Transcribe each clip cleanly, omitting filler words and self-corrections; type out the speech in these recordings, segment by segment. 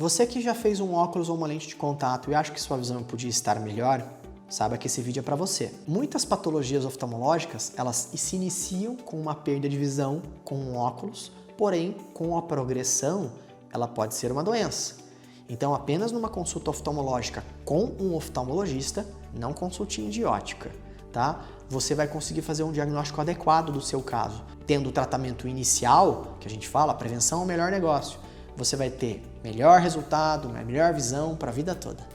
Você que já fez um óculos ou uma lente de contato e acha que sua visão podia estar melhor, saiba que esse vídeo é para você. Muitas patologias oftalmológicas, elas se iniciam com uma perda de visão com um óculos, porém, com a progressão, ela pode ser uma doença. Então, apenas numa consulta oftalmológica com um oftalmologista, não consultinha de ótica, tá? Você vai conseguir fazer um diagnóstico adequado do seu caso. Tendo o tratamento inicial, que a gente fala, a prevenção é o melhor negócio, você vai ter melhor resultado, uma melhor visão para a vida toda.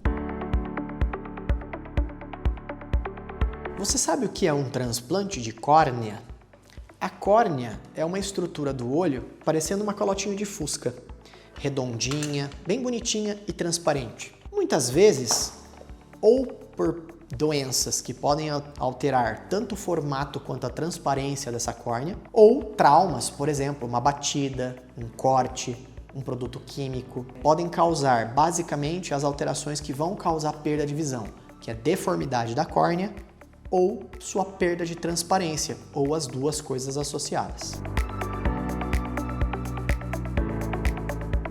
Você sabe o que é um transplante de córnea? A córnea é uma estrutura do olho parecendo uma calotinha de fusca, redondinha, bem bonitinha e transparente. Muitas vezes, ou por doenças que podem alterar tanto o formato quanto a transparência dessa córnea, ou traumas, por exemplo, uma batida, um corte, um produto químico, podem causar basicamente as alterações que vão causar perda de visão, que é deformidade da córnea ou sua perda de transparência, ou as duas coisas associadas.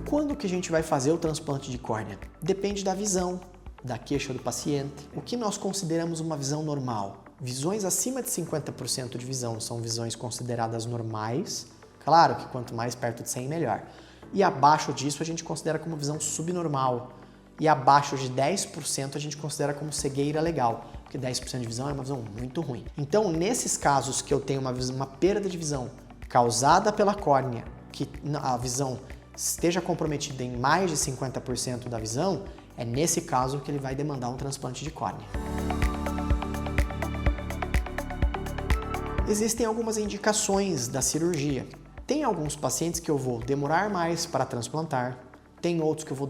Quando que a gente vai fazer o transplante de córnea? Depende da visão, da queixa do paciente. O que nós consideramos uma visão normal? Visões acima de 50% de visão são visões consideradas normais. Claro que quanto mais perto de 100, melhor. E abaixo disso a gente considera como visão subnormal. E abaixo de 10% a gente considera como cegueira legal, porque 10% de visão é uma visão muito ruim. Então, nesses casos que eu tenho uma perda de visão causada pela córnea, que a visão esteja comprometida em mais de 50% da visão, é nesse caso que ele vai demandar um transplante de córnea. Existem algumas indicações da cirurgia. Tem alguns pacientes que eu vou demorar mais para transplantar, tem outros que eu vou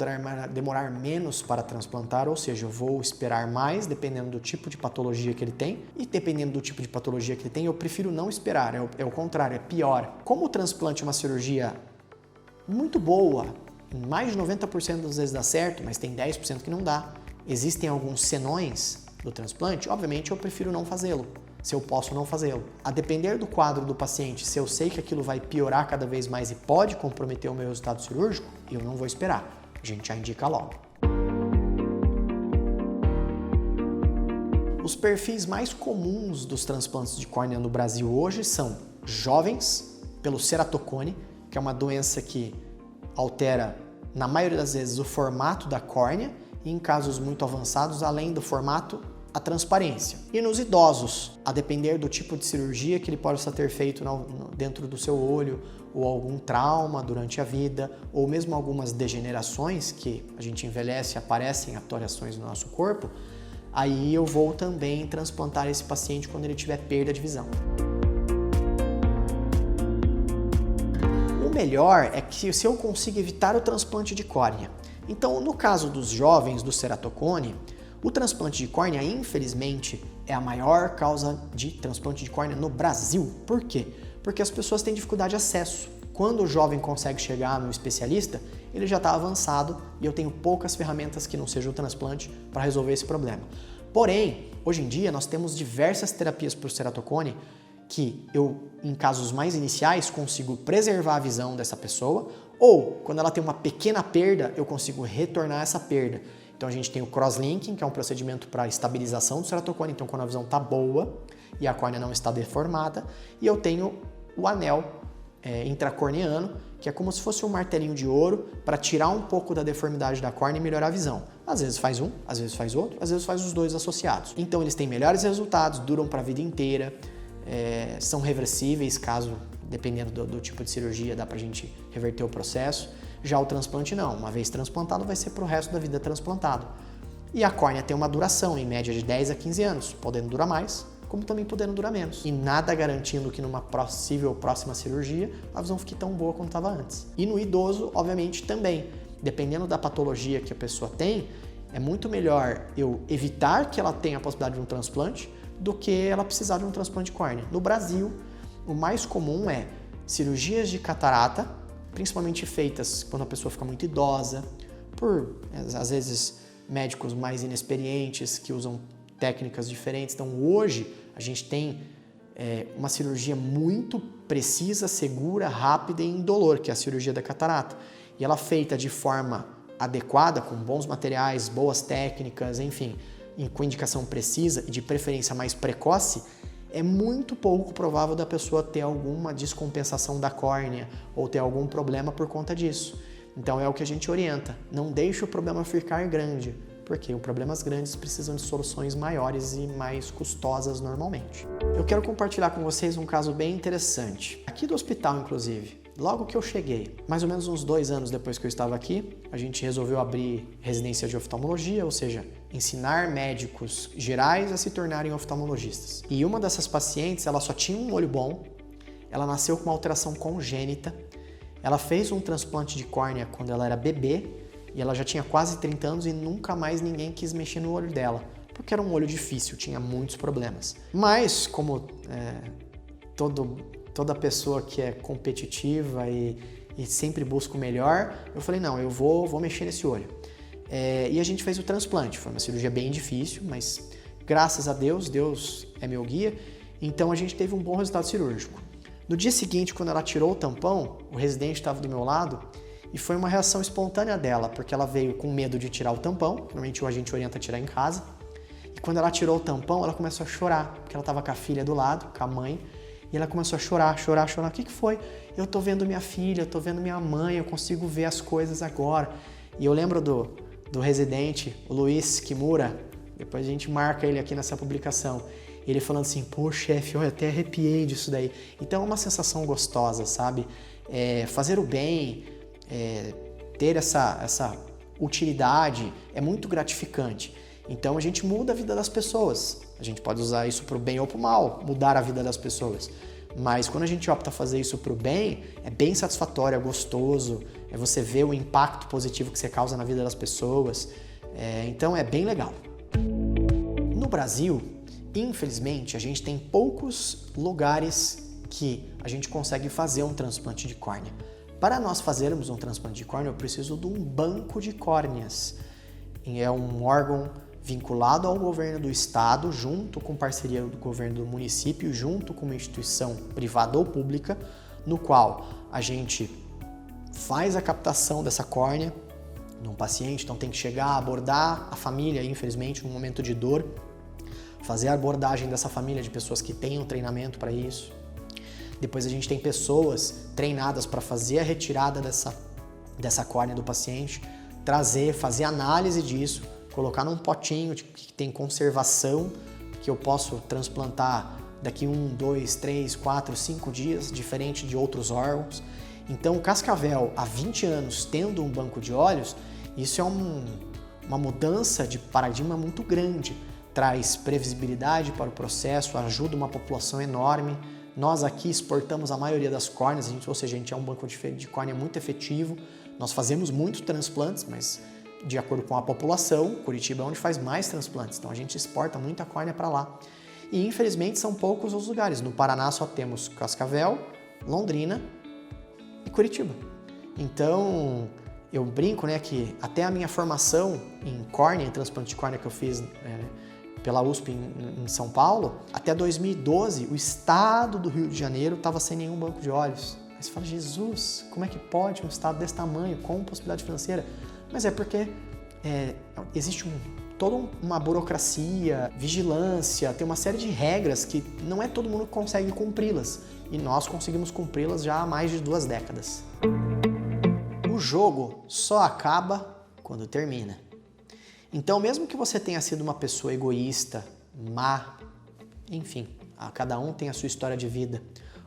demorar menos para transplantar, ou seja, eu vou esperar mais dependendo do tipo de patologia que ele tem, e dependendo do tipo de patologia que ele tem, eu prefiro não esperar, é o contrário, é pior. Como o transplante é uma cirurgia muito boa, em mais de 90% das vezes dá certo, mas tem 10% que não dá, existem alguns senões do transplante, obviamente eu prefiro não fazê-lo, se eu posso não fazê-lo. A depender do quadro do paciente, se eu sei que aquilo vai piorar cada vez mais e pode comprometer o meu resultado cirúrgico, eu não vou esperar, a gente já indica logo. Os perfis mais comuns dos transplantes de córnea no Brasil hoje são jovens, pelo ceratocone, que é uma doença que altera, na maioria das vezes, o formato da córnea e, em casos muito avançados, além do formato, a transparência. E nos idosos, a depender do tipo de cirurgia que ele possa ter feito dentro do seu olho, ou algum trauma durante a vida, ou mesmo algumas degenerações que a gente envelhece e aparecem alterações no nosso corpo, aí eu vou também transplantar esse paciente quando ele tiver perda de visão. O melhor é que se eu consigo evitar o transplante de córnea. Então, no caso dos jovens do ceratocone, o transplante de córnea, infelizmente, é a maior causa de transplante de córnea no Brasil. Por quê? Porque as pessoas têm dificuldade de acesso. Quando o jovem consegue chegar no especialista, ele já está avançado e eu tenho poucas ferramentas que não sejam o transplante para resolver esse problema. Porém, hoje em dia, nós temos diversas terapias para o ceratocone que eu, em casos mais iniciais, consigo preservar a visão dessa pessoa, ou, quando ela tem uma pequena perda, eu consigo retornar essa perda. Então a gente tem o crosslinking, que é um procedimento para estabilização do ceratocone, então quando a visão está boa e a córnea não está deformada, e eu tenho o anel intracorneano, que é como se fosse um martelinho de ouro para tirar um pouco da deformidade da córnea e melhorar a visão. Às vezes faz um, às vezes faz outro, às vezes faz os dois associados. Então eles têm melhores resultados, duram para a vida inteira, são reversíveis caso, dependendo do tipo de cirurgia, dá pra gente reverter o processo. Já o transplante não, uma vez transplantado vai ser pro resto da vida transplantado. E a córnea tem uma duração, em média de 10 a 15 anos, podendo durar mais, como também podendo durar menos. E nada garantindo que numa possível próxima cirurgia a visão fique tão boa quanto estava antes. E no idoso, obviamente, também. Dependendo da patologia que a pessoa tem, é muito melhor eu evitar que ela tenha a possibilidade de um transplante do que ela precisar de um transplante de córnea. No Brasil, o mais comum é cirurgias de catarata, principalmente feitas quando a pessoa fica muito idosa, por, às vezes, médicos mais inexperientes que usam técnicas diferentes. Então, hoje, a gente tem uma cirurgia muito precisa, segura, rápida e indolor, que é a cirurgia da catarata. E ela é feita de forma adequada, com bons materiais, boas técnicas, enfim, com indicação precisa e de preferência mais precoce, é muito pouco provável da pessoa ter alguma descompensação da córnea ou ter algum problema por conta disso. Então é o que a gente orienta, não deixe o problema ficar grande, porque problemas grandes precisam de soluções maiores e mais custosas normalmente. Eu quero compartilhar com vocês um caso bem interessante, aqui do hospital inclusive. Logo que eu cheguei, mais ou menos uns 2 anos depois que eu estava aqui, a gente resolveu abrir residência de oftalmologia, ou seja, ensinar médicos gerais a se tornarem oftalmologistas. E uma dessas pacientes, ela só tinha um olho bom, ela nasceu com uma alteração congênita, ela fez um transplante de córnea quando ela era bebê, e ela já tinha quase 30 anos e nunca mais ninguém quis mexer no olho dela, porque era um olho difícil, tinha muitos problemas. Mas, como toda pessoa que é competitiva e sempre busca o melhor, eu falei, não, eu vou mexer nesse olho. E a gente fez o transplante, foi uma cirurgia bem difícil, mas graças a Deus, Deus é meu guia, então a gente teve um bom resultado cirúrgico. No dia seguinte, quando ela tirou o tampão, o residente estava do meu lado e foi uma reação espontânea dela, porque ela veio com medo de tirar o tampão, normalmente a gente orienta a tirar em casa, e quando ela tirou o tampão, ela começou a chorar, porque ela estava com a filha do lado, com a mãe, e ela começou a chorar. O que foi? Eu tô vendo minha filha, eu tô vendo minha mãe, eu consigo ver as coisas agora. E eu lembro do residente, o Luiz Kimura, depois a gente marca ele aqui nessa publicação, ele falando assim, pô, chefe, eu até arrepiei disso daí. Então é uma sensação gostosa, sabe? Fazer o bem, ter essa utilidade é muito gratificante. Então a gente muda a vida das pessoas. A gente pode usar isso para o bem ou para o mal, mudar a vida das pessoas. Mas quando a gente opta fazer isso para o bem, é bem satisfatório, é gostoso, você vê o impacto positivo que você causa na vida das pessoas. Então é bem legal. No Brasil, infelizmente, a gente tem poucos lugares que a gente consegue fazer um transplante de córnea. Para nós fazermos um transplante de córnea, eu preciso de um banco de córneas. É um órgão vinculado ao governo do estado, junto com parceria do governo do município, junto com uma instituição privada ou pública, no qual a gente faz a captação dessa córnea num paciente, então tem que chegar, abordar a família, infelizmente, num momento de dor, fazer a abordagem dessa família de pessoas que tenham treinamento para isso. Depois a gente tem pessoas treinadas para fazer a retirada dessa córnea do paciente, fazer análise disso, colocar num potinho que tem conservação, que eu posso transplantar daqui 1, 2, 3, 4, 5 dias, diferente de outros órgãos. Então, o Cascavel, há 20 anos, tendo um banco de olhos, isso é uma mudança de paradigma muito grande. Traz previsibilidade para o processo, ajuda uma população enorme. Nós aqui exportamos a maioria das córneas, ou seja, a gente é um banco de córnea muito efetivo. Nós fazemos muitos transplantes, mas de acordo com a população, Curitiba é onde faz mais transplantes, então a gente exporta muita córnea para lá. E infelizmente são poucos os lugares. No Paraná só temos Cascavel, Londrina e Curitiba. Então eu brinco, que até a minha formação em córnea, em transplante de córnea que eu fiz pela USP em São Paulo, até 2012 o estado do Rio de Janeiro estava sem nenhum banco de olhos. Aí você fala, Jesus, como é que pode um estado desse tamanho, com possibilidade financeira? Mas é porque existe toda uma burocracia, vigilância, tem uma série de regras que não é todo mundo que consegue cumpri-las. E nós conseguimos cumpri-las já há mais de 2 décadas. O jogo só acaba quando termina. Então, mesmo que você tenha sido uma pessoa egoísta, má, enfim, cada um tem a sua história de vida,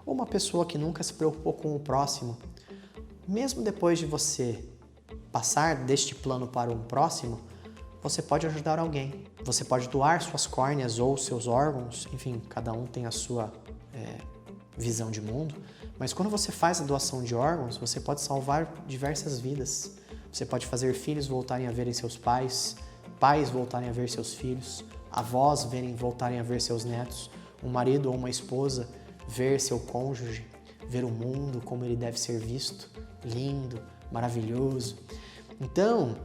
ou uma pessoa que nunca se preocupou com o próximo, mesmo depois de você passar deste plano para um próximo, você pode ajudar alguém. Você pode doar suas córneas ou seus órgãos, enfim, cada um tem a sua visão de mundo, mas quando você faz a doação de órgãos, você pode salvar diversas vidas. Você pode fazer filhos voltarem a verem seus pais, pais voltarem a ver seus filhos, avós voltarem a ver seus netos, um marido ou uma esposa ver seu cônjuge, ver o mundo como ele deve ser visto, lindo, maravilhoso. Então,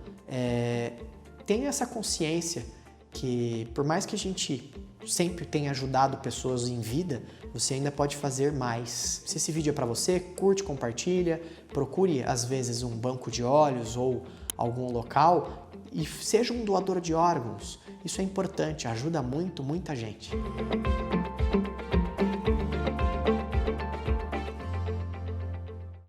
tenha essa consciência que por mais que a gente sempre tenha ajudado pessoas em vida, você ainda pode fazer mais. Se esse vídeo é para você, curte, compartilha, procure às vezes um banco de olhos ou algum local e seja um doador de órgãos. Isso é importante, ajuda muito, muita gente.